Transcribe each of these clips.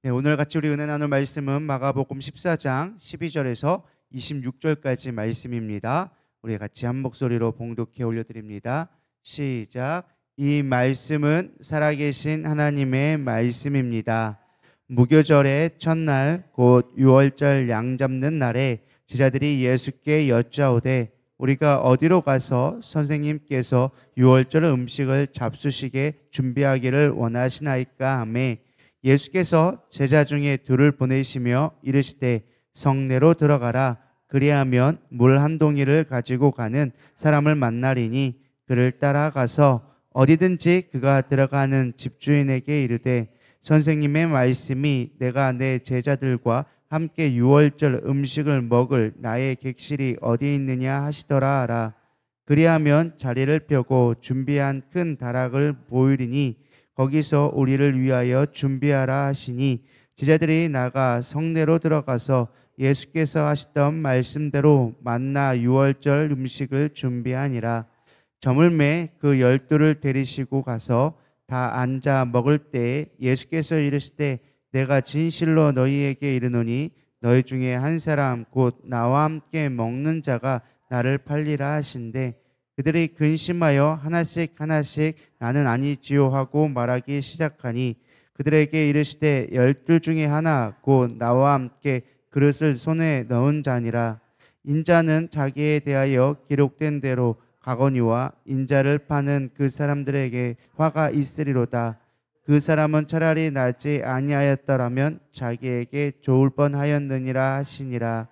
네, 오늘 같이 우리 은혜 나눌 말씀은 마가복음 14장 12절에서 26절까지 말씀입니다. 우리 같이 한 목소리로 봉독해 올려드립니다. 시작. 이 말씀은 살아계신 하나님의 말씀입니다. 무교절의 첫날 곧 유월절 양 잡는 날에 제자들이 예수께 여짜오되 우리가 어디로 가서 선생님께서 유월절 음식을 잡수시게 준비하기를 원하시나이까 하매 예수께서 제자 중에 둘을 보내시며 이르시되 성내로 들어가라. 그리하면 물 한 동이를 가지고 가는 사람을 만나리니 그를 따라가서 어디든지 그가 들어가는 집주인에게 이르되 선생님의 말씀이 내가 내 제자들과 함께 유월절 음식을 먹을 나의 객실이 어디 있느냐 하시더라 하라. 그리하면 자리를 펴고 준비한 큰 다락을 보이리니 거기서 우리를 위하여 준비하라 하시니 제자들이 나가 성내로 들어가서 예수께서 하시던 말씀대로 만나 유월절 음식을 준비하니라. 저물매 그 12를 데리시고 가서 다 앉아 먹을 때에 예수께서 이르시되 내가 진실로 너희에게 이르노니 너희 중에 한 사람 곧 나와 함께 먹는 자가 나를 팔리라 하신대 그들이 근심하여 하나씩 하나씩 나는 아니지요 하고 말하기 시작하니 그들에게 이르시되 12 중에 하나 곧 나와 함께 그릇을 손에 넣은 자니라. 인자는 자기에 대하여 기록된 대로 가거니와 인자를 파는 그 사람들에게 화가 있으리로다. 그 사람은 차라리 나지 아니하였더라면 자기에게 좋을 뻔하였느니라 하시니라.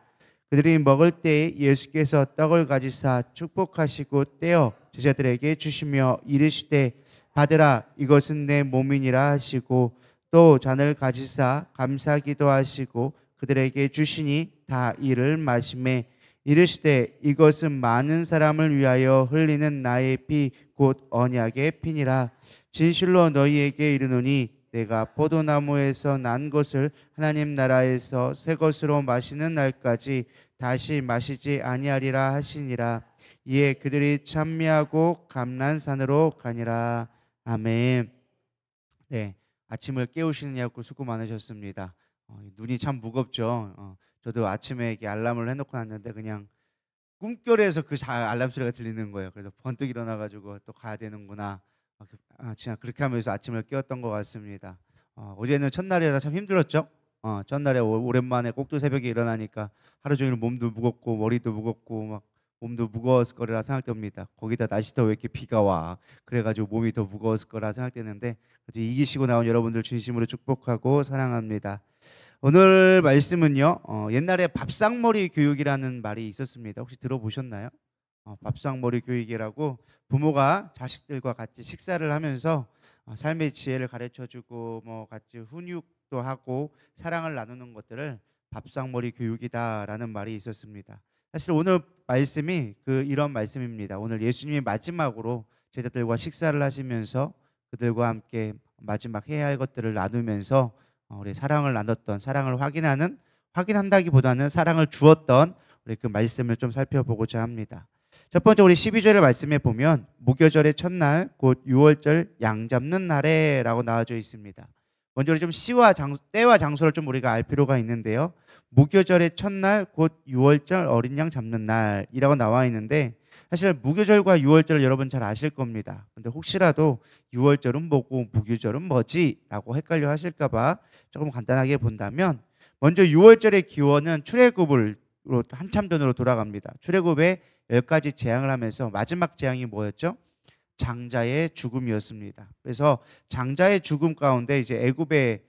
그들이 먹을 때에 예수께서 떡을 가지사 축복하시고 떼어 제자들에게 주시며 이르시되 받으라 이것은 내 몸이니라 하시고 또 잔을 가지사 감사기도 하시고 그들에게 주시니 다 이를 마시매 이르시되 이것은 많은 사람을 위하여 흘리는 나의 피 곧 언약의 피니라. 진실로 너희에게 이르노니 내가 포도나무에서 난 것을 하나님 나라에서 새 것으로 마시는 날까지 다시 마시지 아니하리라 하시니라. 이에 그들이 찬미하고 감람산으로 가니라. 아멘. 네, 아침을 깨우시느냐고 수고 많으셨습니다. 눈이 참 무겁죠. 저도 아침에 이렇게 알람을 해놓고 났는데 그냥 꿈결에서 그 알람 소리가 들리는 거예요. 그래서 번뜩 일어나가지고 또 가야 되는구나. 진짜 그렇게 하면서 아침을 깨웠던 것 같습니다. 어제는 첫날이라 참 힘들었죠. 첫날에 오랜만에 꼭두 새벽에 일어나니까 하루 종일 몸도 무겁고 머리도 무겁고 막 몸도 무거웠을 거라 생각됩니다. 거기다 날씨도 왜 이렇게 비가 와. 그래가지고 몸이 더 무거웠을 거라 생각되는데 이기시고 나온 여러분들 진심으로 축복하고 사랑합니다. 오늘 말씀은요. 옛날에 밥상머리 교육이라는 말이 있었습니다. 혹시 들어보셨나요? 밥상머리 교육이라고 부모가 자식들과 같이 식사를 하면서 삶의 지혜를 가르쳐주고 뭐 같이 훈육도 하고 사랑을 나누는 것들을 밥상머리 교육이다라는 말이 있었습니다. 사실 오늘 말씀이 이런 말씀입니다. 오늘 예수님이 마지막으로 제자들과 식사를 하시면서 그들과 함께 마지막 해야 할 것들을 나누면서 우리 사랑을 나눴던 사랑을 확인한다기보다는 사랑을 주었던 우리 그 말씀을 좀 살펴보고자 합니다. 첫 번째 우리 12절의 말씀에 보면 무교절의 첫날 곧 유월절 양 잡는 날에라고 나와져 있습니다. 먼저 우리 좀 때와 장소를 좀 우리가 알 필요가 있는데요. 무교절의 첫날 곧 유월절 어린 양 잡는 날이라고 나와 있는데 사실 무교절과 유월절을 여러분 잘 아실 겁니다. 근데 혹시라도 유월절은 뭐고 무교절은 뭐지? 라고 헷갈려 하실까봐 조금 간단하게 본다면 먼저 유월절의 기원은 출애굽으로 한참 전으로 돌아갑니다. 출애굽에 10가지 재앙을 하면서 마지막 재앙이 뭐였죠? 장자의 죽음이었습니다. 그래서 장자의 죽음 가운데 이제 애굽에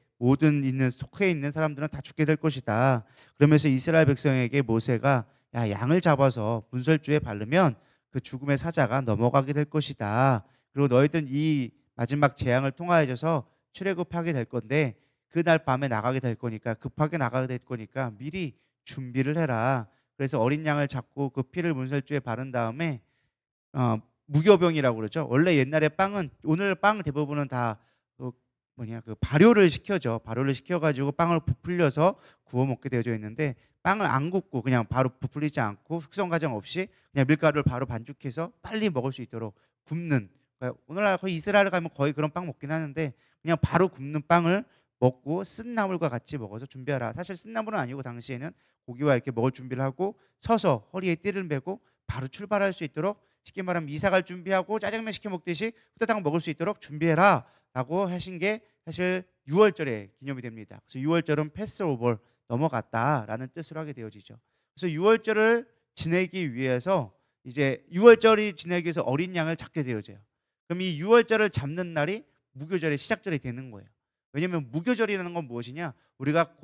속해 있는 사람들은 다 죽게 될 것이다. 그러면서 이스라엘 백성에게 모세가 양을 잡아서 문설주에 바르면 그 죽음의 사자가 넘어가게 될 것이다. 그리고 너희들은 이 마지막 재앙을 통하여서 출애굽하게 될 건데 그날 밤에 나가게 될 거니까 급하게 나가게 될 거니까 미리 준비를 해라. 그래서 어린 양을 잡고 그 피를 문설주에 바른 다음에 무교병이라고 그러죠. 원래 옛날에 오늘 빵 대부분은 다 발효를 시켜죠. 발효를 시켜가지고 빵을 부풀려서 구워 먹게 되어져 있는데 빵을 안 굽고 그냥 바로 부풀리지 않고 숙성 과정 없이 그냥 밀가루를 바로 반죽해서 빨리 먹을 수 있도록 굽는. 그러니까 오늘날 거의 이스라엘 가면 거의 그런 빵 먹긴 하는데 그냥 바로 굽는 빵을 먹고 쓴 나물과 같이 먹어서 준비하라. 사실 쓴 나물은 아니고 당시에는 고기와 이렇게 먹을 준비를 하고 서서 허리에 띠를 메고 바로 출발할 수 있도록, 쉽게 말하면 이사 갈 준비하고 짜장면 시켜 먹듯이 후다닥 먹을 수 있도록 준비해라라고 하신 게 사실 유월절의 기념이 됩니다. 그래서 유월절은 패스오버, 넘어갔다라는 뜻으로 하게 되어지죠. 그래서 유월절을 지내기 위해서 이제 유월절이 지내기 위해서 어린 양을 잡게 되어져요. 그럼 이 유월절을 잡는 날이 무교절의 시작절이 되는 거예요. 왜냐하면 무교절이라는 건 무엇이냐? 우리가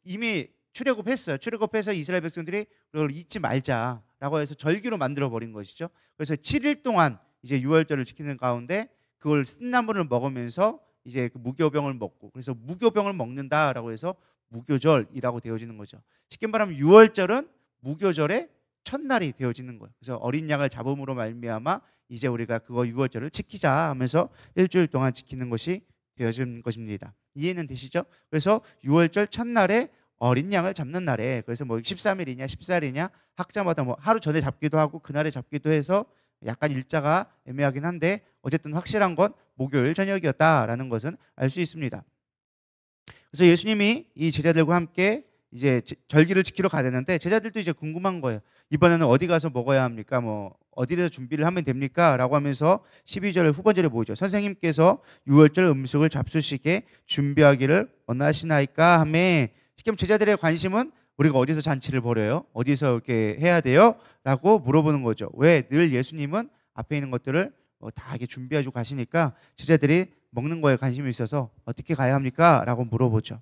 이미 출애굽했어요. 출애굽해서 이스라엘 백성들이 그걸 잊지 말자라고 해서 절기로 만들어 버린 것이죠. 그래서 7일 동안 이제 유월절을 지키는 가운데 그걸 쓴나물을 먹으면서 이제 그 무교병을 먹고, 그래서 무교병을 먹는다라고 해서 무교절이라고 되어지는 거죠. 쉽게 말하면 유월절은 무교절의 첫날이 되어지는 거예요. 그래서 어린 양을 잡음으로 말미암아 이제 우리가 그거 유월절을 지키자 하면서 일주일 동안 지키는 것이 되어진 것입니다. 이해는 되시죠? 그래서 유월절 첫날에 어린 양을 잡는 날에, 그래서 뭐 13일이냐 14일이냐 학자마다 뭐 하루 전에 잡기도 하고 그날에 잡기도 해서 약간 일자가 애매하긴 한데 어쨌든 확실한 건 목요일 저녁이었다라는 것은 알 수 있습니다. 그래서 예수님이 이 제자들과 함께 이제 절기를 지키러 가야 되는데 제자들도 이제 궁금한 거예요. 이번에는 어디 가서 먹어야 합니까? 뭐 어디에서 준비를 하면 됩니까? 라고 하면서 12절 후반절에 보이죠. 선생님께서 유월절 음식을 잡수시게 준비하기를 원하시나이까 하며, 지금 제자들의 관심은 우리가 어디서 잔치를 벌여요? 어디서 이렇게 해야 돼요? 라고 물어보는 거죠. 왜? 늘 예수님은 앞에 있는 것들을 다 이렇게 준비해주고 가시니까 제자들이 먹는 거에 관심이 있어서 어떻게 가야 합니까? 라고 물어보죠.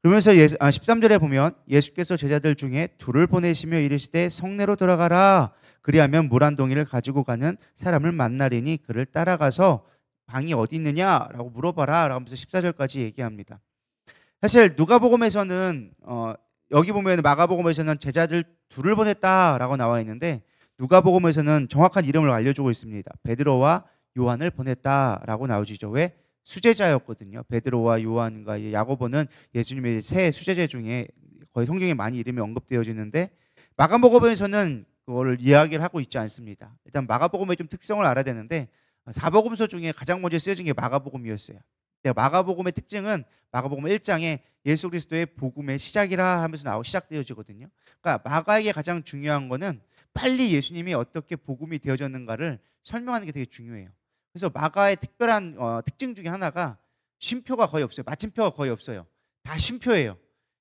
그러면서 13절에 보면 예수께서 제자들 중에 둘을 보내시며 이르시되 성내로 들어가라. 그리하면 물 한 동이를 가지고 가는 사람을 만나리니 그를 따라가서 방이 어디 있느냐라고 물어봐라 라고 하면서 14절까지 얘기합니다. 사실 누가복음에서는 여기 보면 마가복음에서는 제자들 둘을 보냈다라고 나와 있는데 누가복음에서는 정확한 이름을 알려주고 있습니다. 베드로와 요한을 보냈다라고 나오지죠. 왜? 수제자였거든요. 베드로와 요한과 야고보는 예수님의 세 수제자 중에 거의 성경에 많이 이름이 언급되어지는데 마가복음에서는 그거를 이야기를 하고 있지 않습니다. 일단 마가복음의 좀 특성을 알아야 되는데 사복음서 중에 가장 먼저 쓰여진 게 마가복음이었어요. 마가복음의 특징은 마가복음 1장에 예수 그리스도의 복음의 시작이라 하면서 시작되어지거든요. 그러니까 마가에게 가장 중요한 거는 빨리 예수님이 어떻게 복음이 되어졌는가를 설명하는 게 되게 중요해요. 그래서 마가의 특별한 특징 중에 하나가 쉼표가 거의 없어요. 마침표가 거의 없어요. 다 쉼표예요.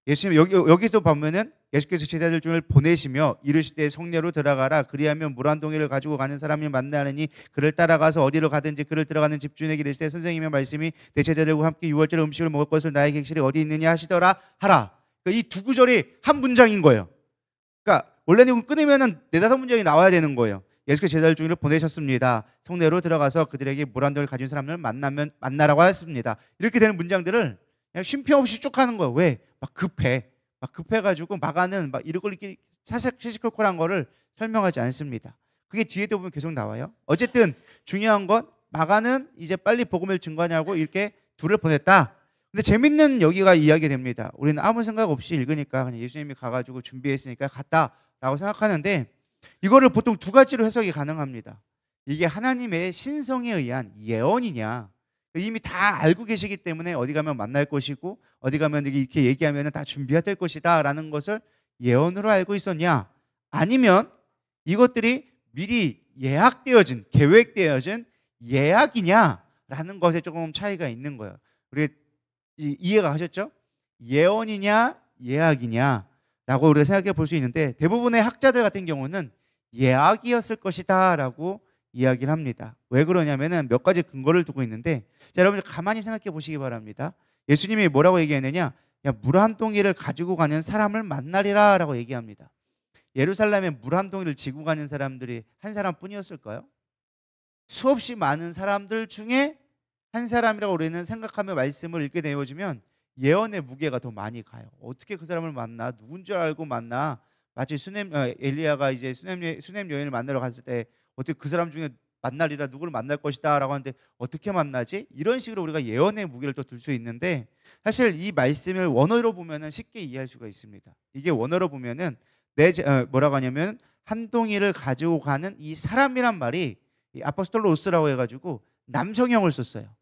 예수님 여기서 보면은 예수께서 제자들 중을 보내시며 이르시되 성내로 들어가라. 그리하면 물 한 동이를 가지고 가는 사람이 만나느니 그를 따라가서 어디로 가든지 그를 들어가는 집주인에게 이르시되 선생님의 말씀이 내 제자들과 함께 유월절 음식을 먹을 것을 나의 객실이 어디 있느냐 하시더라 하라. 그러니까 이 두 구절이 한 문장인 거예요. 그러니까 원래는 끊으면은 네다섯 문장이 나와야 되는 거예요. 예수께서 제자들 중을 보내셨습니다. 성내로 들어가서 그들에게 물 한 동을 가진 사람을 만나라고 하였습니다. 이렇게 되는 문장들을 그냥 쉼표 없이 쭉 하는 거예요. 왜? 막 급해가지고 마가는 막 이렇게 시시콜콜한 거를 설명하지 않습니다. 그게 뒤에도 보면 계속 나와요. 어쨌든 중요한 건 마가는 이제 빨리 복음을 증거하냐고 이렇게 둘을 보냈다. 근데 재밌는 여기가 이야기 됩니다. 우리는 아무 생각 없이 읽으니까 그냥 예수님이 가가지고 준비했으니까 갔다라고 생각하는데 이거를 보통 두 가지로 해석이 가능합니다. 이게 하나님의 신성에 의한 예언이냐, 이미 다 알고 계시기 때문에 어디 가면 만날 것이고 어디 가면 이렇게 얘기하면 다 준비해야 될 것이다 라는 것을 예언으로 알고 있었냐, 아니면 이것들이 미리 예약되어진 계획되어진 예약이냐라는 것에 조금 차이가 있는 거예요. 우리 이해가 하셨죠? 예언이냐 예약이냐라고 우리가 생각해 볼 수 있는데 대부분의 학자들 같은 경우는 예약이었을 것이다 라고 이야기를 합니다. 왜 그러냐면은 몇 가지 근거를 두고 있는데, 자, 여러분 가만히 생각해 보시기 바랍니다. 예수님이 뭐라고 얘기했느냐? 물 한 동이를 가지고 가는 사람을 만나리라 라고 얘기합니다. 예루살렘에 물 한 동이를 지고 가는 사람들이 한 사람뿐이었을까요? 수없이 많은 사람들 중에 한 사람이라고 우리는 생각하며 말씀을 읽게 되어지면 예언의 무게가 더 많이 가요. 어떻게 그 사람을 만나? 누군 줄 알고 만나? 마치 엘리야가 이제 수넴 여인을 만나러 갔을 때 어떻게 그 사람 중에 만나리라, 누구를 만날 것이다 라고 하는데 어떻게 만나지? 이런 식으로 우리가 예언의 무게를 또 둘 수 있는데, 사실 이 말씀을 원어로 보면은 쉽게 이해할 수가 있습니다. 이게 원어로 보면은 뭐라고 하냐면 한 동이를 가지고 가는 이 사람이란 말이 이 아포스톨로스라고 해가지고 남성형을 썼어요.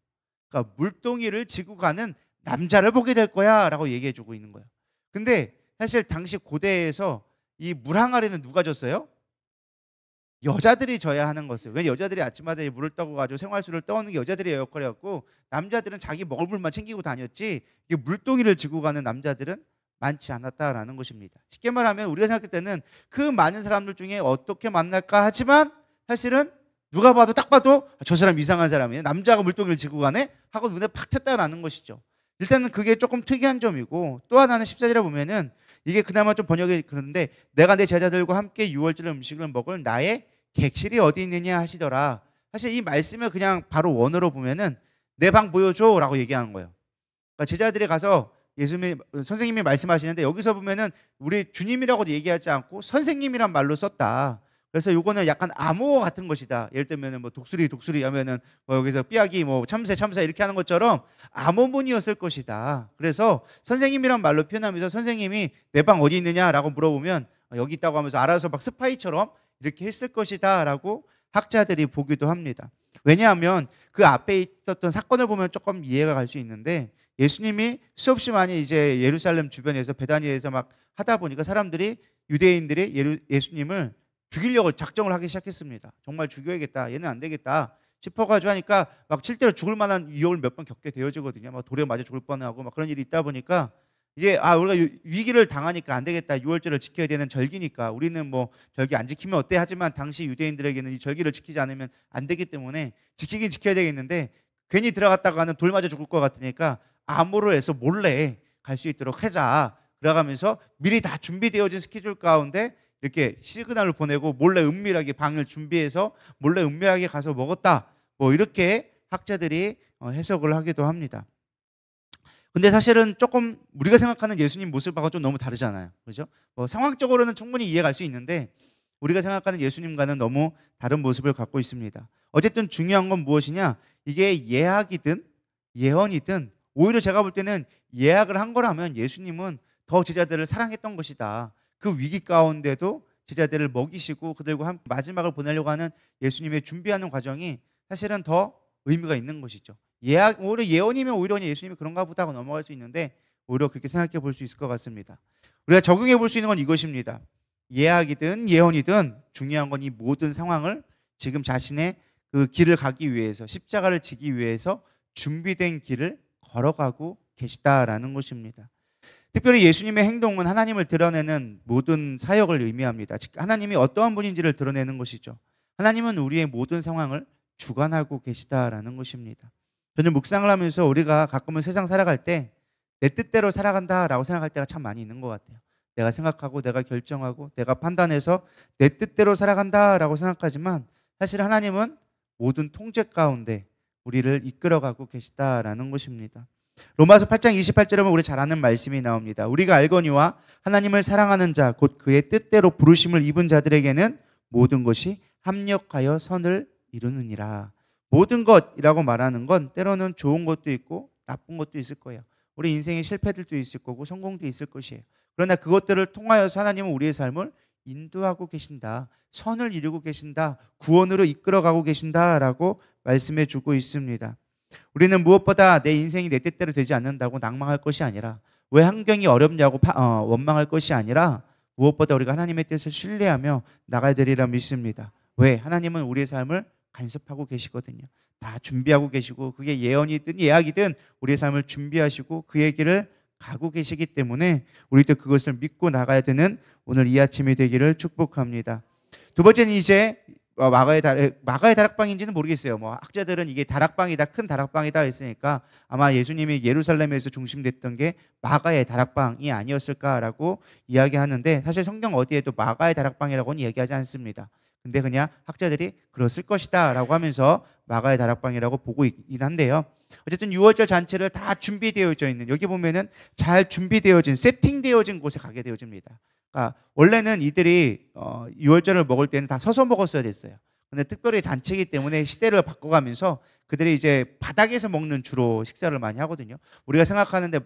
그러니까 물동이를 지고 가는 남자를 보게 될 거야라고 얘기해 주고 있는 거예요. 근데 사실 당시 고대에서 이 물 항아리는 누가 줬어요? 여자들이 져야 하는 것을. 왜 여자들이 아침마다 이 물을 떠고 가지고 생활수를 떠오는 게 여자들의 역할이었고 남자들은 자기 먹을 물만 챙기고 다녔지 이게 물동이를 지고 가는 남자들은 많지 않았다라는 것입니다. 쉽게 말하면 우리가 생각할 때는 그 많은 사람들 중에 어떻게 만날까 하지만 사실은 누가 봐도 딱 봐도 저 사람 이상한 사람이네. 남자가 물동이를 지고 가네 하고 눈에 팍 텄다라는 것이죠. 일단은 그게 조금 특이한 점이고 또 하나는 14절에 보면은 이게 그나마 좀 번역이 그런데 내가 내 제자들과 함께 유월절 음식을 먹을 나의 객실이 어디 있느냐 하시더라. 사실 이 말씀을 그냥 바로 원어로 보면은 내 방 보여줘라고 얘기하는 거예요. 그러니까 제자들이 가서 예수님 선생님이 말씀하시는데 여기서 보면은 우리 주님이라고도 얘기하지 않고 선생님이란 말로 썼다. 그래서 요거는 약간 암호 같은 것이다. 예를 들면은 뭐 독수리 하면은 뭐 여기서 삐약이 뭐 참새 이렇게 하는 것처럼 암호문이었을 것이다. 그래서 선생님이란 말로 표현하면서 선생님이 내 방 어디 있느냐라고 물어보면 여기 있다고 하면서 알아서 막 스파이처럼 이렇게 했을 것이다라고 학자들이 보기도 합니다. 왜냐하면 그 앞에 있었던 사건을 보면 조금 이해가 갈 수 있는데 예수님이 수없이 많이 이제 예루살렘 주변에서 베다니에서 막 하다 보니까 사람들이 유대인들이 예수님을 죽이려고 작정을 하기 시작했습니다. 정말 죽여야겠다. 얘는 안 되겠다 싶어가지고 하니까 막 실제로 죽을 만한 위협을 몇 번 겪게 되어지거든요. 막 돌에 맞아 죽을 뻔하고 막 그런 일이 있다 보니까 이제 우리가 위기를 당하니까 안 되겠다. 유월절을 지켜야 되는 절기니까 우리는 뭐 절기 안 지키면 어때 하지만 당시 유대인들에게는 이 절기를 지키지 않으면 안 되기 때문에 지키긴 지켜야 되겠는데 괜히 들어갔다가는 돌 맞아 죽을 것 같으니까 암호로 해서 몰래 갈 수 있도록 하자. 그러가면서 미리 다 준비되어진 스케줄 가운데 이렇게 시그널을 보내고 몰래 은밀하게 방을 준비해서 몰래 은밀하게 가서 먹었다. 뭐 이렇게 학자들이 해석을 하기도 합니다. 근데 사실은 조금 우리가 생각하는 예수님 모습하고 좀 너무 다르잖아요. 그죠? 뭐 상황적으로는 충분히 이해갈 수 있는데 우리가 생각하는 예수님과는 너무 다른 모습을 갖고 있습니다. 어쨌든 중요한 건 무엇이냐? 이게 예학이든 예언이든 오히려 제가 볼 때는 예약을 한 거라면 예수님은 더 제자들을 사랑했던 것이다. 그 위기 가운데도 제자들을 먹이시고 그들과 마지막을 보내려고 하는 예수님의 준비하는 과정이 사실은 더 의미가 있는 것이죠. 오히려 예언이면 오히려 그냥 예수님이 그런가 보다 하고 넘어갈 수 있는데 오히려 그렇게 생각해 볼 수 있을 것 같습니다. 우리가 적용해 볼 수 있는 건 이것입니다. 예학이든 예언이든 중요한 건 이 모든 상황을 지금 자신의 그 길을 가기 위해서 십자가를 지기 위해서 준비된 길을 걸어가고 계시다라는 것입니다. 특별히 예수님의 행동은 하나님을 드러내는 모든 사역을 의미합니다. 즉 하나님이 어떠한 분인지를 드러내는 것이죠. 하나님은 우리의 모든 상황을 주관하고 계시다라는 것입니다. 저는 묵상을 하면서 우리가 가끔은 세상 살아갈 때 내 뜻대로 살아간다라고 생각할 때가 참 많이 있는 것 같아요. 내가 생각하고 내가 결정하고 내가 판단해서 내 뜻대로 살아간다라고 생각하지만 사실 하나님은 모든 통제 가운데 우리를 이끌어가고 계시다라는 것입니다. 로마서 8장 28절에 보면 우리 잘 아는 말씀이 나옵니다. 우리가 알거니와 하나님을 사랑하는 자 곧 그의 뜻대로 부르심을 입은 자들에게는 모든 것이 합력하여 선을 이루느니라. 모든 것이라고 말하는 건 때로는 좋은 것도 있고 나쁜 것도 있을 거예요. 우리 인생의 실패들도 있을 거고 성공도 있을 것이에요. 그러나 그것들을 통하여서 하나님은 우리의 삶을 인도하고 계신다. 선을 이루고 계신다. 구원으로 이끌어가고 계신다라고 말씀해 주고 있습니다. 우리는 무엇보다 내 인생이 내 뜻대로 되지 않는다고 낭망할 것이 아니라 왜 환경이 어렵냐고 원망할 것이 아니라 무엇보다 우리가 하나님의 뜻을 신뢰하며 나가야 되리라 믿습니다. 왜? 하나님은 우리의 삶을 간섭하고 계시거든요. 다 준비하고 계시고 그게 예언이든 예약이든 우리의 삶을 준비하시고 그의 길을 가고 계시기 때문에 우리도 그것을 믿고 나가야 되는 오늘 이 아침이 되기를 축복합니다. 두 번째는 이제 마가의 다락방인지는 모르겠어요. 뭐 학자들은 이게 다락방이다, 큰 다락방이다 했으니까 아마 예수님이 예루살렘에서 중심됐던 게 마가의 다락방이 아니었을까라고 이야기하는데 사실 성경 어디에도 마가의 다락방이라고는 이야기하지 않습니다. 근데 그냥 학자들이 그랬을 것이다라고 하면서 마가의 다락방이라고 보고 있긴 한데요. 어쨌든 유월절 잔치를 다 준비되어져 있는 여기 보면은 잘 준비되어진 세팅되어진 곳에 가게 되어집니다. 그러니까 원래는 이들이 유월절을 먹을 때는 다 서서 먹었어야 됐어요. 근데 특별히 잔치이기 때문에 시대를 바꿔가면서 그들이 이제 바닥에서 먹는 주로 식사를 많이 하거든요. 우리가 생각하는데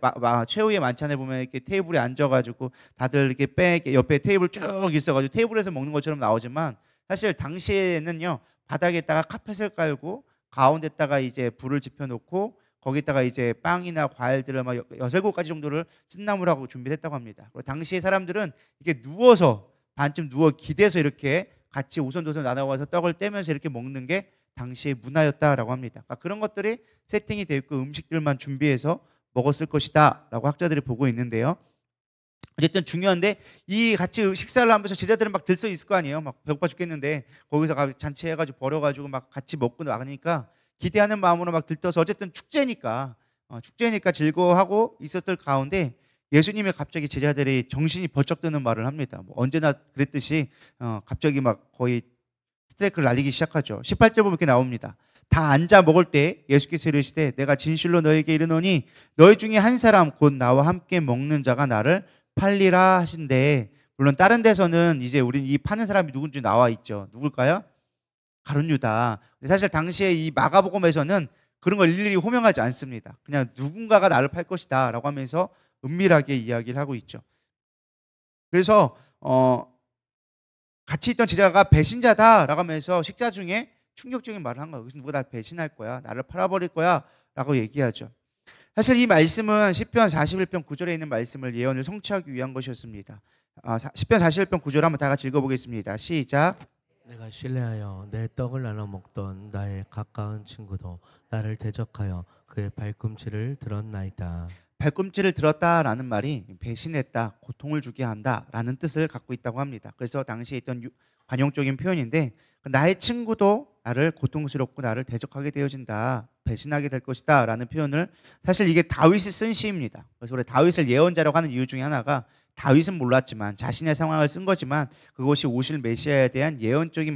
최후의 만찬에 보면 이렇게 테이블에 앉아가지고 다들 이렇게 옆에 테이블 쭉 있어가지고 테이블에서 먹는 것처럼 나오지만 사실 당시에는요 바닥에다가 카펫을 깔고 가운데다가 이제 불을 지펴놓고 거기다가 이제 빵이나 과일들을 막 6-7가지 정도를 쓴나물하고 준비를 했다고 합니다. 그리고 당시의 사람들은 이렇게 누워서 반쯤 누워 기대서 이렇게 같이 오손도손 나눠와서 떡을 떼면서 이렇게 먹는 게 당시의 문화였다라고 합니다. 그러니까 그런 것들이 세팅이 되어 있고 음식들만 준비해서 먹었을 것이다라고 학자들이 보고 있는데요. 어쨌든 중요한데 이 같이 식사를 하면서 제자들은 막 들떠 있을 거 아니에요. 막 배고파 죽겠는데 거기서 잔치해가지고 버려가지고 막 같이 먹고 나가니까 기대하는 마음으로 막 들떠서 어쨌든 축제니까 즐거워하고 있었을 가운데 예수님이 갑자기 제자들이 정신이 번쩍 드는 말을 합니다. 뭐 언제나 그랬듯이 갑자기 막 거의 스트레이크를 날리기 시작하죠. 18절 보면 이렇게 나옵니다. 다 앉아 먹을 때 예수께서 이르시되 내가 진실로 너에게 이르노니 너희 중에 한 사람 곧 나와 함께 먹는 자가 나를 팔리라 하신대. 물론 다른 데서는 이제 우린 이 파는 사람이 누군지 나와 있죠. 누굴까요? 가룟 유다. 사실 당시에 이 마가복음에서는 그런 걸 일일이 호명하지 않습니다. 그냥 누군가가 나를 팔 것이다라고 하면서 은밀하게 이야기를 하고 있죠. 그래서 같이 있던 제자가 배신자다라고 하면서 식사 중에 충격적인 말을 한 거예요. 여기서 누가 나를 배신할 거야, 나를 팔아버릴 거야라고 얘기하죠. 사실 이 말씀은 시편 41편 9절에 있는 말씀을 예언을 성취하기 위한 것이었습니다. 시편 41편 9절 한번 다 같이 읽어보겠습니다. 시작. 내가 신뢰하여 내 떡을 나눠 먹던 나의 가까운 친구도 나를 대적하여 그의 발꿈치를 들었나이다. 발꿈치를 들었다라는 말이 배신했다, 고통을 주게 한다라는 뜻을 갖고 있다고 합니다. 그래서 당시에 있던 관용적인 표현인데 나의 친구도 나를 고통스럽고 나를 대적하게 되어진다, 배신하게 될 것이다 라는 표현을, 사실 이게 다윗이 쓴 시입니다. 그래서 우리 다윗을 예언자라고 하는 이유 중에 하나가 다윗은 몰랐지만 자신의 상황을 쓴 거지만 그것이 오실 메시아에 대한 예언적인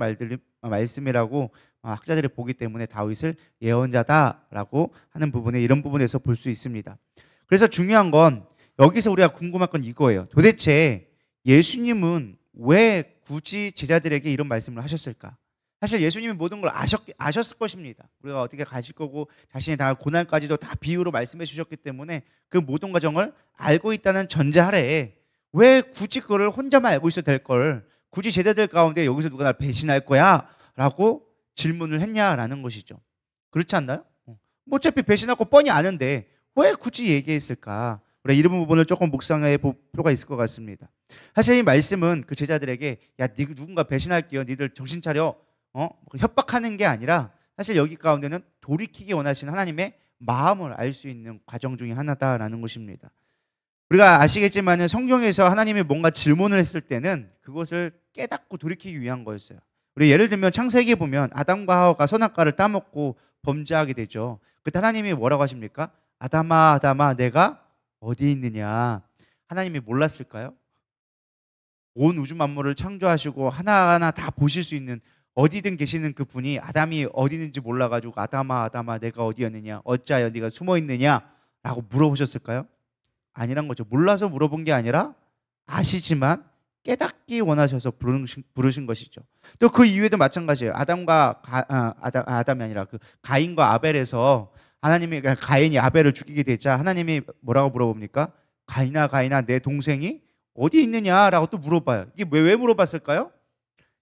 말씀이라고 학자들이 보기 때문에 다윗을 예언자다라고 하는 부분에, 이런 부분에서 볼 수 있습니다. 그래서 중요한 건 여기서 우리가 궁금한 건 이거예요. 도대체 예수님은 왜 굳이 제자들에게 이런 말씀을 하셨을까? 사실 예수님이 모든 걸 아셨을 것입니다. 우리가 어떻게 가실 거고 자신이 당할 고난까지도 다 비유로 말씀해 주셨기 때문에 그 모든 과정을 알고 있다는 전제하에 왜 굳이 그거를 혼자만 알고 있어도 될 걸 굳이 제자들 가운데 여기서 누가 날 배신할 거야? 라고 질문을 했냐라는 것이죠. 그렇지 않나요? 뭐 어차피 배신할 거 뻔히 아는데 왜 굳이 얘기했을까? 우리 이런 부분을 조금 묵상해 볼 필요가 있을 것 같습니다. 사실 이 말씀은 그 제자들에게 야, 누군가 배신할게요, 니들 정신 차려, 협박하는 게 아니라 사실 여기 가운데는 돌이키기 원하시는 하나님의 마음을 알 수 있는 과정 중에 하나다라는 것입니다. 우리가 아시겠지만 성경에서 하나님이 뭔가 질문을 했을 때는 그것을 깨닫고 돌이키기 위한 거였어요. 우리 예를 들면 창세기에 보면 아담과 하와가 선악과를 따먹고 범죄하게 되죠. 그때 하나님이 뭐라고 하십니까? 아담아, 아담아, 내가 어디 있느냐? 하나님이 몰랐을까요? 온 우주 만물을 창조하시고 하나하나 다 보실 수 있는, 어디든 계시는 그 분이 아담이 어디 있는지 몰라가지고 아담아, 아담아, 내가 어디였느냐? 어찌하여 네가 숨어 있느냐? 라고 물어보셨을까요? 아니란 거죠. 몰라서 물어본 게 아니라 아시지만 깨닫기 원하셔서 부르신 것이죠. 또 그 이후에도 마찬가지예요. 아담이 아니라 그 가인과 아벨에서 하나님이, 가인이 아벨을 죽이게 되자 하나님이 뭐라고 물어봅니까? 가인아, 가인아, 내 동생이 어디 있느냐라고 또 물어봐요. 이게 왜 물어봤을까요?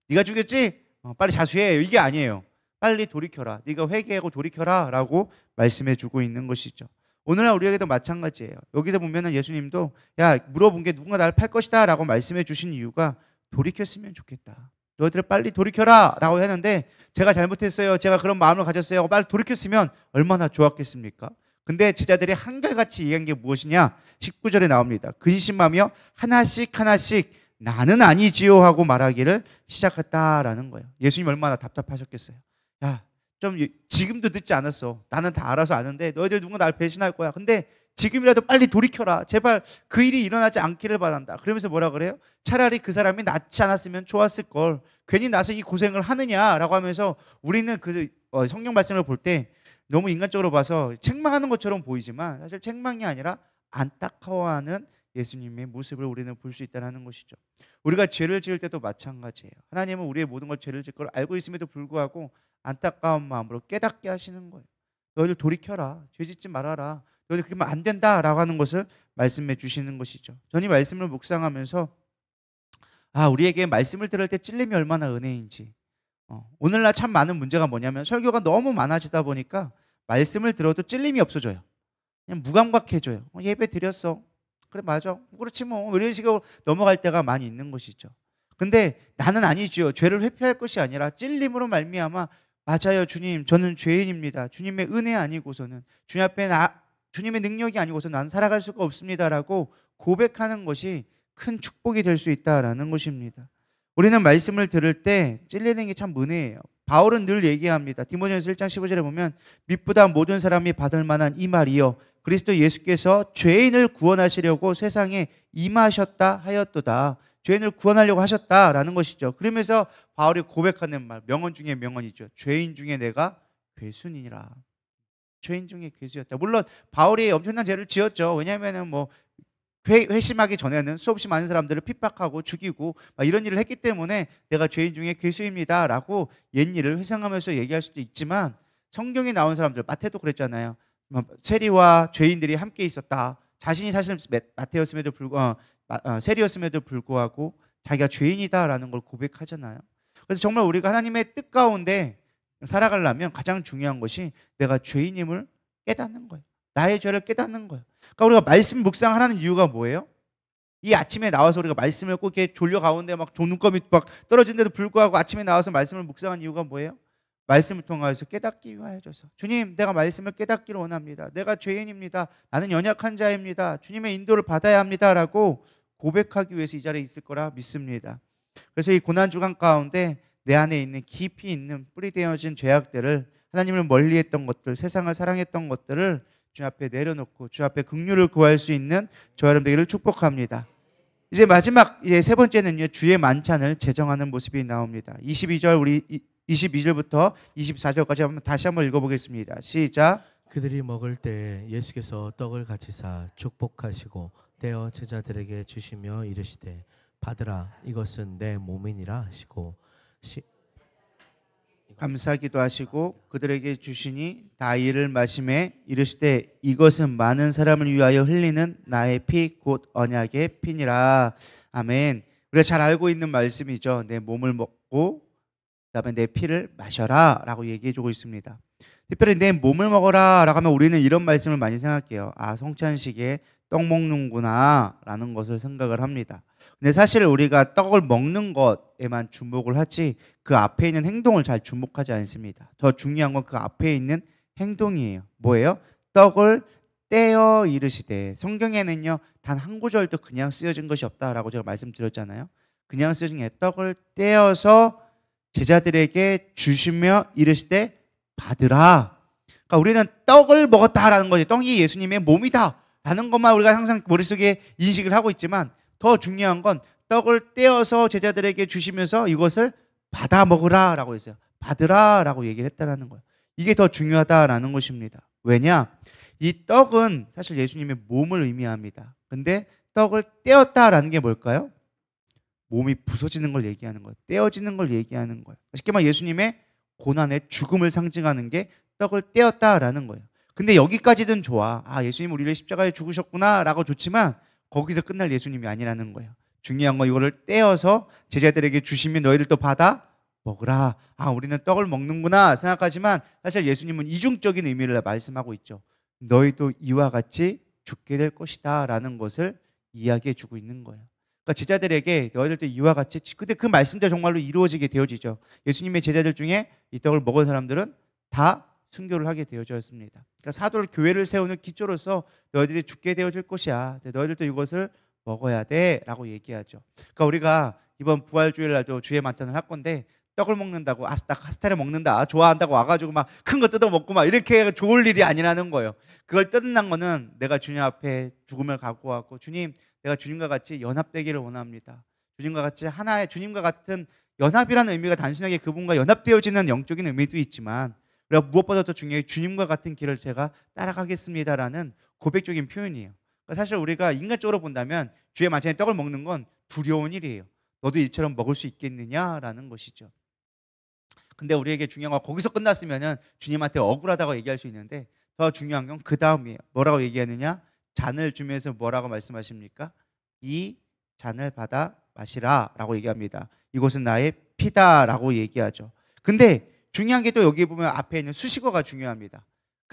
네가 죽였지? 빨리 자수해. 이게 아니에요. 빨리 돌이켜라. 네가 회개하고 돌이켜라 라고 말씀해 주고 있는 것이죠. 오늘날 우리에게도 마찬가지예요. 여기서 보면은 예수님도 야, 물어본 게 누군가 나를 팔 것이다 라고 말씀해 주신 이유가 돌이켰으면 좋겠다, 너희들 빨리 돌이켜라 라고 했는데 제가 잘못했어요, 제가 그런 마음을 가졌어요, 빨리 돌이켰으면 얼마나 좋았겠습니까? 근데 제자들이 한결같이 얘기한 게 무엇이냐? 19절에 나옵니다. 근심하며 하나씩 하나씩 나는 아니지요 하고 말하기를 시작했다라는 거예요. 예수님 얼마나 답답하셨겠어요. 야, 좀 지금도 늦지 않았어. 나는 다 알아서 아는데 너희들 누군가 나를 배신할 거야. 근데 지금이라도 빨리 돌이켜라. 제발 그 일이 일어나지 않기를 바란다. 그러면서 뭐라 그래요? 차라리 그 사람이 낫지 않았으면 좋았을 걸. 괜히 나서 이 고생을 하느냐라고 하면서 우리는 그 성경 말씀을 볼 때 너무 인간적으로 봐서 책망하는 것처럼 보이지만 사실 책망이 아니라 안타까워하는 예수님의 모습을 우리는 볼 수 있다는 것이죠. 우리가 죄를 지을 때도 마찬가지예요. 하나님은 우리의 모든 걸 죄를 지을 걸 알고 있음에도 불구하고 안타까운 마음으로 깨닫게 하시는 거예요. 너희들 돌이켜라. 죄 짓지 말아라. 너희들 그러면 안 된다라고 하는 것을 말씀해 주시는 것이죠. 저는 이 말씀을 묵상하면서 우리에게 말씀을 들을 때 찔림이 얼마나 은혜인지. 오늘날 참 많은 문제가 뭐냐면 설교가 너무 많아지다 보니까 말씀을 들어도 찔림이 없어져요. 그냥 무감각해져요. 예배 드렸어. 그래 맞아. 그렇지 뭐. 이런 식으로 넘어갈 때가 많이 있는 것이죠. 근데 나는 아니죠. 죄를 회피할 것이 아니라 찔림으로 말미암아 맞아요 주님 저는 죄인입니다. 주님의 은혜 아니고서는 주님 앞에 주님의 능력이 아니고서 난 살아갈 수가 없습니다라고 고백하는 것이 큰 축복이 될 수 있다라는 것입니다. 우리는 말씀을 들을 때 찔리는 게 참 은혜예요. 바울은 늘 얘기합니다. 디모데전서 1장 15절에 보면 믿보다 모든 사람이 받을 만한 이 말이요 그리스도 예수께서 죄인을 구원하시려고 세상에 임하셨다 하였도다. 죄인을 구원하려고 하셨다라는 것이죠. 그러면서 바울이 고백하는 말, 명언 중에 명언이죠. 죄인 중에 내가 괴순이니라. 죄인 중에 괴수였다. 물론 바울이 엄청난 죄를 지었죠. 왜냐하면은 뭐 회심하기 전에는 수없이 많은 사람들을 핍박하고 죽이고 막 이런 일을 했기 때문에 내가 죄인 중에 괴수입니다라고 옛일을 회상하면서 얘기할 수도 있지만 성경에 나온 사람들 마태도 그랬잖아요. 세리와 죄인들이 함께 있었다. 자신이 사실 마태였음에도 불구하고 세리였음에도 불구하고 자기가 죄인이다라는 걸 고백하잖아요. 그래서 정말 우리가 하나님의 뜻 가운데 살아가려면 가장 중요한 것이 내가 죄인임을 깨닫는 거예요. 나의 죄를 깨닫는 거예요. 그러니까 우리가 말씀 묵상하라는 이유가 뭐예요? 이 아침에 나와서 우리가 말씀을 꼭 이렇게 졸려 가운데 막 눈곱이 막 떨어진데도 불구하고 아침에 나와서 말씀을 묵상한 이유가 뭐예요? 말씀을 통하여서 깨닫기 위하여져서 주님 내가 말씀을 깨닫기를 원합니다. 내가 죄인입니다. 나는 연약한 자입니다. 주님의 인도를 받아야 합니다라고 고백하기 위해서 이 자리에 있을 거라 믿습니다. 그래서 이 고난주간 가운데 내 안에 있는 깊이 있는 뿌리되어진 죄악들을 하나님을 멀리했던 것들 세상을 사랑했던 것들을 주 앞에 내려놓고 주 앞에 긍휼을 구할 수 있는 저와 여러분 되기를 축복합니다. 이제 마지막 세 번째는요 주의 만찬을 제정하는 모습이 나옵니다. 22절부터 24절까지 다시 한번 읽어보겠습니다. 시작. 그들이 먹을 때 예수께서 떡을 같이사 축복하시고 떼어 제자들에게 주시며 이르시되 받으라 이것은 내 몸이니라 하시고 감사기도 하시고 그들에게 주시니 다 이를 마시매 이르시되 이것은 많은 사람을 위하여 흘리는 나의 피 곧 언약의 피니라. 아멘. 우리가 잘 알고 있는 말씀이죠. 내 몸을 먹고 그다음에 내 피를 마셔라 라고 얘기해주고 있습니다. 특별히 내 몸을 먹어라 라고 하면 우리는 이런 말씀을 많이 생각해요. 아 성찬식에 떡 먹는구나 라는 것을 생각을 합니다. 근데 사실 우리가 떡을 먹는 것에만 주목을 하지 그 앞에 있는 행동을 잘 주목하지 않습니다. 더 중요한 건 그 앞에 있는 행동이에요. 뭐예요? 떡을 떼어 이르시되. 성경에는요 단 한 구절도 그냥 쓰여진 것이 없다라고 제가 말씀드렸잖아요. 그냥 쓰여진 게 떡을 떼어서 제자들에게 주시며 이르시되 받으라. 그러니까 우리는 떡을 먹었다라는 거지. 떡이 예수님의 몸이다라는 것만 우리가 항상 머릿속에 인식을 하고 있지만 더 중요한 건 떡을 떼어서 제자들에게 주시면서 이것을 받아 먹으라라고 했어요. 받으라라고 얘기를 했다라는 거예요. 이게 더 중요하다라는 것입니다. 왜냐? 이 떡은 사실 예수님의 몸을 의미합니다. 근데 떡을 떼었다라는 게 뭘까요? 몸이 부서지는 걸 얘기하는 거예요. 떼어지는 걸 얘기하는 거예요. 쉽게 말해 예수님의 고난의 죽음을 상징하는 게 떡을 떼었다라는 거예요. 근데 여기까지는 좋아. 아 예수님 우리를 십자가에 죽으셨구나라고 좋지만 거기서 끝날 예수님이 아니라는 거예요. 중요한 건 이거를 떼어서 제자들에게 주시면 너희들도 받아 먹으라. 아 우리는 떡을 먹는구나 생각하지만 사실 예수님은 이중적인 의미를 말씀하고 있죠. 너희도 이와 같이 죽게 될 것이다 라는 것을 이야기해 주고 있는 거예요. 그러니까 제자들에게 너희들도 이와 같이 근데 그 말씀대로 정말로 이루어지게 되어지죠. 예수님의 제자들 중에 이 떡을 먹은 사람들은 다 순교를 하게 되어졌습니다. 그러니까 사도를 교회를 세우는 기초로서 너희들이 죽게 되어질 것이야. 너희들도 이것을 먹어야 돼라고 얘기하죠. 그러니까 우리가 이번 부활주일 날도 주의 만찬을 할 건데 떡을 먹는다고 카스테라 먹는다 좋아한다고 와가지고 막 큰 거 뜯어 먹고 막 이렇게 좋을 일이 아니라는 거예요. 그걸 뜯는 거는 내가 주님 앞에 죽음을 각오하고 주님 내가 주님과 같이 연합되기를 원합니다. 주님과 같이 하나의 주님과 같은 연합이라는 의미가 단순하게 그분과 연합되어지는 영적인 의미도 있지만 우리가 무엇보다 더 중요해 주님과 같은 길을 제가 따라가겠습니다라는 고백적인 표현이에요. 그러니까 사실 우리가 인간적으로 본다면 주의 만찬에 떡을 먹는 건 두려운 일이에요. 너도 이처럼 먹을 수 있겠느냐라는 것이죠. 근데 우리에게 중요한 건 거기서 끝났으면은 주님한테 억울하다고 얘기할 수 있는데 더 중요한 건 그 다음이에요. 뭐라고 얘기하느냐? 잔을 주면서 뭐라고 말씀하십니까? 이 잔을 받아 마시라라고 얘기합니다. 이것은 나의 피다라고 얘기하죠. 근데 중요한 게 또 여기 보면 앞에 있는 수식어가 중요합니다.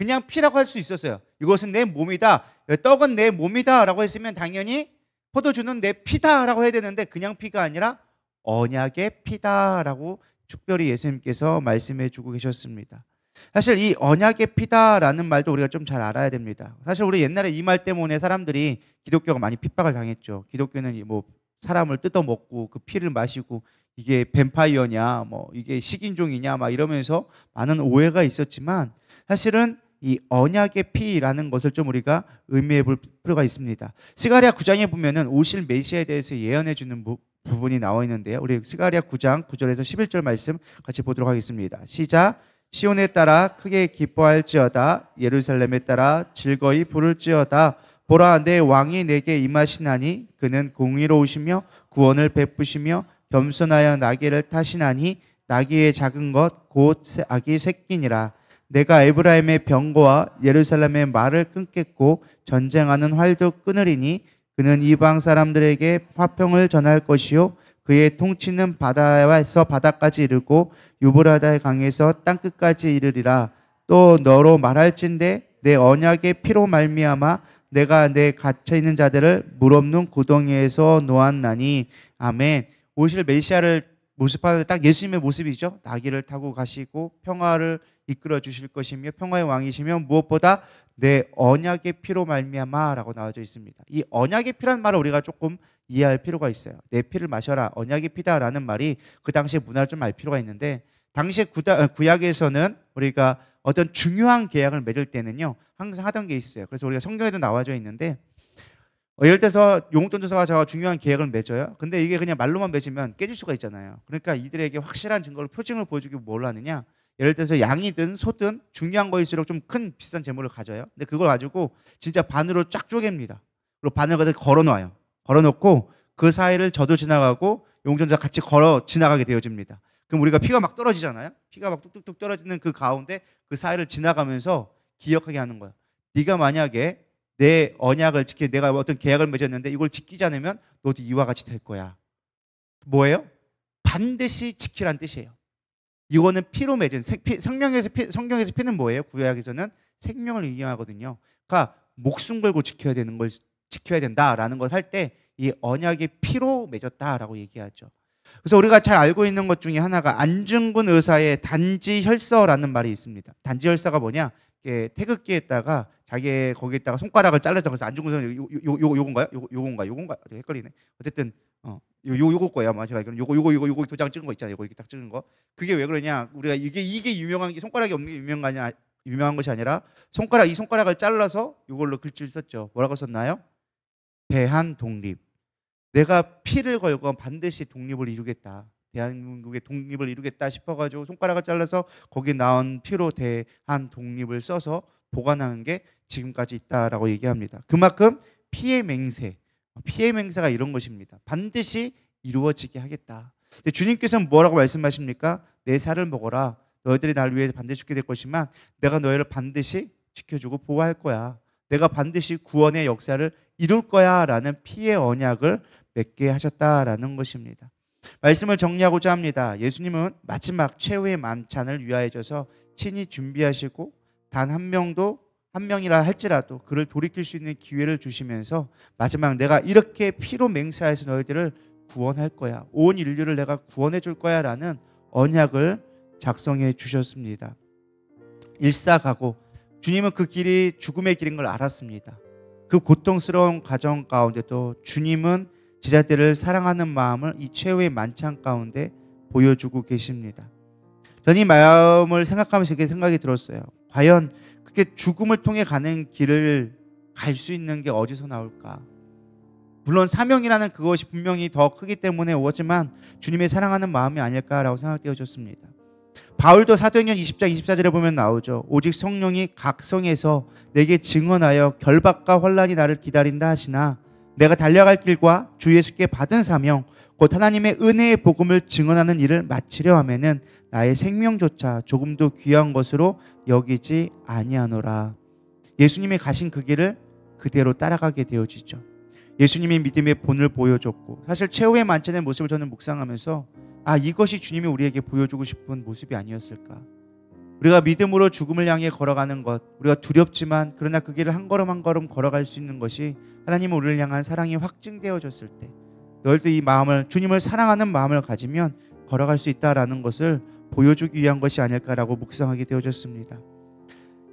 그냥 피라고 할 수 있었어요. 이것은 내 몸이다, 떡은 내 몸이다 라고 했으면 당연히 포도주는 내 피다라고 해야 되는데 그냥 피가 아니라 언약의 피다라고 특별히 예수님께서 말씀해 주고 계셨습니다. 사실 이 언약의 피다라는 말도 우리가 좀 잘 알아야 됩니다. 사실 우리 옛날에 이 말 때문에 사람들이 기독교가 많이 핍박을 당했죠. 기독교는 뭐 사람을 뜯어먹고 그 피를 마시고 이게 뱀파이어냐, 뭐 이게 식인종이냐, 막 이러면서 많은 오해가 있었지만 사실은 이 언약의 피라는 것을 좀 우리가 의미해 볼 필요가 있습니다. 스가랴 9장에 보면은 오실 메시아에 대해서 예언해 주는 부분이 나와 있는데요. 우리 스가랴 9장 9절에서 11절 말씀 같이 보도록 하겠습니다. 시작. 시온에 따라 크게 기뻐할지어다, 예루살렘에 따라 즐거이 부를지어다. 보라, 내 왕이 내게 임하시나니 그는 공의로우시며 구원을 베푸시며 겸손하여 나귀를 타시나니 나귀의 작은 것 곧 아기 새끼니라. 내가 에브라임의 병거와 예루살렘의 말을 끊겠고 전쟁하는 활도 끊으리니 그는 이방 사람들에게 화평을 전할 것이요 그의 통치는 바다에서 바다까지 이르고 유브라다의 강에서 땅끝까지 이르리라. 또 너로 말할진대 내 언약의 피로 말미암아 내가 내 갇혀 있는 자들을 물 없는 구덩이에서 놓았나니. 아멘. 오실 메시아를 모습하는 딱 예수님의 모습이죠. 나귀를 타고 가시고 평화를 이끌어 주실 것이며 평화의 왕이시며 무엇보다 내 언약의 피로 말미암아라고 나와져 있습니다. 이 언약의 피라는 말을 우리가 조금 이해할 필요가 있어요. 내 피를 마셔라, 언약의 피다라는 말이 그 당시의 문화를 좀 알 필요가 있는데, 당시 구약에서는 우리가 어떤 중요한 계약을 맺을 때는요 항상 하던 게 있어요. 그래서 우리가 성경에도 나와져 있는데, 예를 들어서 용돈 조사가 저와 중요한 계약을 맺어요. 근데 이게 그냥 말로만 맺으면 깨질 수가 있잖아요. 그러니까 이들에게 확실한 증거를, 표징을 보여주기 뭘 하느냐, 예를 들어서 양이든 소든 중요한 거일수록 좀 큰 비싼 재물을 가져요. 근데 그걸 가지고 진짜 반으로 쫙 쪼갭니다. 그리고 반을 가지고 걸어놔요. 걸어놓고 그 사이를 저도 지나가고 용전자 같이 걸어 지나가게 되어집니다. 그럼 우리가 피가 막 떨어지잖아요. 피가 막 뚝뚝뚝 떨어지는 그 가운데 그 사이를 지나가면서 기억하게 하는 거예요. 네가 만약에 내 언약을 내가 어떤 계약을 맺었는데 이걸 지키지 않으면 너도 이와 같이 될 거야. 뭐예요? 반드시 지키란 뜻이에요. 이거는 피로 맺은 성경에서 피는 뭐예요? 구약에서는 생명을 의미하거든요. 그러니까 목숨 걸고 지켜야 되는 걸 지켜야 된다라는 걸 할 때 이 언약의 피로 맺었다라고 얘기하죠. 그래서 우리가 잘 알고 있는 것 중에 하나가 안중근 의사의 단지혈서라는 말이 있습니다. 단지혈서가 뭐냐? 태극기에다가 자기 거기에다가 손가락을 잘라서, 그래서 안중근 의사는 요건가 헷갈리네. 어쨌든 요거 거야 아마 제가 이거 도장 찍은 거 있잖아요. 이거 이렇게 딱 찍은 거. 그게 왜 그러냐? 우리가 이게 유명한 게, 손가락이 없는 게 유명한 것이 아니라 이 손가락을 잘라서 이걸로 글씨를 썼죠. 뭐라고 썼나요? 대한 독립. 내가 피를 걸고 반드시 독립을 이루겠다. 대한민국의 독립을 이루겠다 싶어가지고 손가락을 잘라서 거기 나온 피로 대한 독립을 써서 보관하는 게 지금까지 있다라고 얘기합니다. 그만큼 피의 맹세가 이런 것입니다. 반드시 이루어지게 하겠다. 근데 주님께서는 뭐라고 말씀하십니까? 내 살을 먹어라. 너희들이 나를 위해서 반드시 죽게 될 것이지만 내가 너희를 반드시 지켜주고 보호할 거야. 내가 반드시 구원의 역사를 이룰 거야 라는 피의 언약을 맺게 하셨다라는 것입니다. 말씀을 정리하고자 합니다. 예수님은 마지막 최후의 만찬을 위하여져서 친히 준비하시고 단 한 명이라 할지라도 그를 돌이킬 수 있는 기회를 주시면서 마지막 내가 이렇게 피로 맹세해서 너희들을 구원할 거야. 온 인류를 내가 구원해 줄 거야 라는 언약을 작성해 주셨습니다. 일사가고 주님은 그 길이 죽음의 길인 걸 알았습니다. 그 고통스러운 과정 가운데도 주님은 제자들을 사랑하는 마음을 이 최후의 만찬 가운데 보여주고 계십니다. 저는 이 마음을 생각하면서 이렇게 생각이 들었어요. 과연 그렇게 죽음을 통해 가는 길을 갈 수 있는 게 어디서 나올까? 물론 사명이라는 그것이 분명히 더 크기 때문에 오지만 주님의 사랑하는 마음이 아닐까라고 생각되어졌습니다. 바울도 사도행전 20장 24절에 보면 나오죠. 오직 성령이 각 성에서 내게 증언하여 결박과 환난이 나를 기다린다 하시나 내가 달려갈 길과 주 예수께 받은 사명 곧 하나님의 은혜의 복음을 증언하는 일을 마치려 하면은 나의 생명조차 조금도 귀한 것으로 여기지 아니하노라. 예수님이 가신 그 길을 그대로 따라가게 되어지죠. 예수님이 믿음의 본을 보여줬고, 사실 최후의 만찬의 모습을 저는 묵상하면서 이것이 주님이 우리에게 보여주고 싶은 모습이 아니었을까. 우리가 믿음으로 죽음을 향해 걸어가는 것, 우리가 두렵지만 그러나 그 길을 한 걸음 한 걸음 걸어갈 수 있는 것이 하나님은 우리를 향한 사랑이 확증되어졌을 때, 너희도 이 마음을, 주님을 사랑하는 마음을 가지면 걸어갈 수 있다라는 것을 보여주기 위한 것이 아닐까라고 묵상하게 되어졌습니다.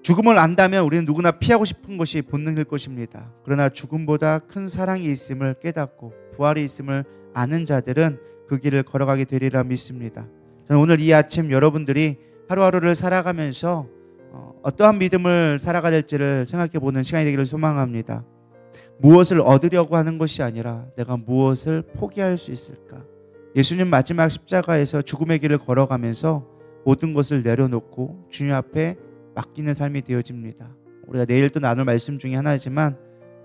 죽음을 안다면 우리는 누구나 피하고 싶은 것이 본능일 것입니다. 그러나 죽음보다 큰 사랑이 있음을 깨닫고 부활이 있음을 아는 자들은 그 길을 걸어가게 되리라 믿습니다. 저는 오늘 이 아침 여러분들이 하루하루를 살아가면서 어떠한 믿음을 살아가야 될지를 생각해보는 시간이 되기를 소망합니다. 무엇을 얻으려고 하는 것이 아니라 내가 무엇을 포기할 수 있을까? 예수님 마지막 십자가에서 죽음의 길을 걸어가면서 모든 것을 내려놓고 주님 앞에 맡기는 삶이 되어집니다. 우리가 내일 또 나눌 말씀 중에 하나지만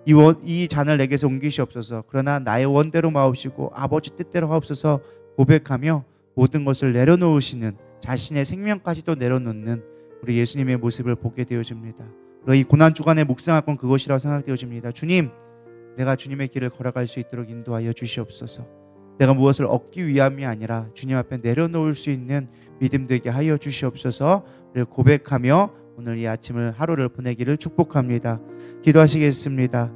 이 잔을 내게서 옮기시옵소서, 그러나 나의 원대로 마옵시고 아버지 뜻대로 하옵소서 고백하며 모든 것을 내려놓으시는, 자신의 생명까지도 내려놓는 우리 예수님의 모습을 보게 되어집니다. 이 고난 주간의 묵상할 건 그것이라고 생각되어집니다. 주님, 내가 주님의 길을 걸어갈 수 있도록 인도하여 주시옵소서. 내가 무엇을 얻기 위함이 아니라 주님 앞에 내려놓을 수 있는 믿음 되게 하여 주시옵소서. 고백하며 오늘 이 아침을 하루를 보내기를 축복합니다. 기도하시겠습니다.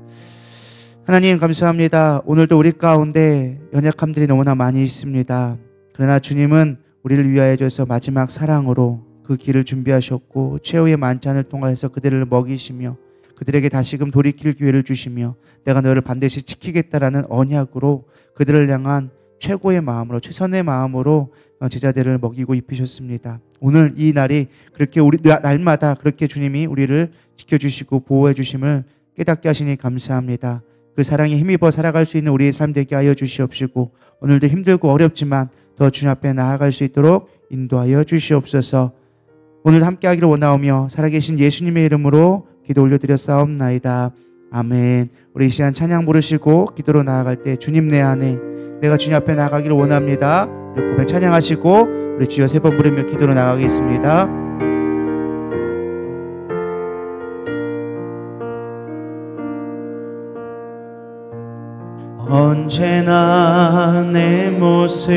하나님 감사합니다. 오늘도 우리 가운데 연약함들이 너무나 많이 있습니다. 그러나 주님은 우리를 위하여 줘서 마지막 사랑으로 그 길을 준비하셨고 최후의 만찬을 통하여서 그들을 먹이시며 그들에게 다시금 돌이킬 기회를 주시며 내가 너를 반드시 지키겠다라는 언약으로 그들을 향한 최고의 마음으로, 최선의 마음으로 제자들을 먹이고 입히셨습니다. 오늘 이 날이 그렇게 우리 날마다 그렇게 주님이 우리를 지켜주시고 보호해 주심을 깨닫게 하시니 감사합니다. 그 사랑에 힘입어 살아갈 수 있는 우리의 삶 되게 하여 주시옵시고 오늘도 힘들고 어렵지만 더 주님 앞에 나아갈 수 있도록 인도하여 주시옵소서. 오늘 함께 하기를 원하오며 살아계신 예수님의 이름으로 기도 올려드렸사옵나이다. 아멘. 우리 이 시간 찬양 부르시고 기도로 나아갈 때 주님 내 안에 내가 주님 앞에 나아가기를 원합니다. 우리 고백 찬양하시고 우리 주여 세 번 부르며 기도로 나가겠습니다. 언제나 내 모습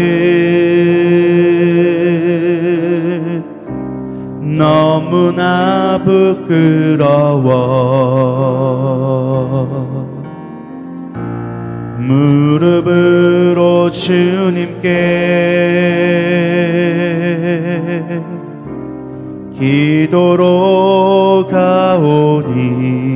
너무나 부끄러워 무릎으로 주님께 기도로 가오니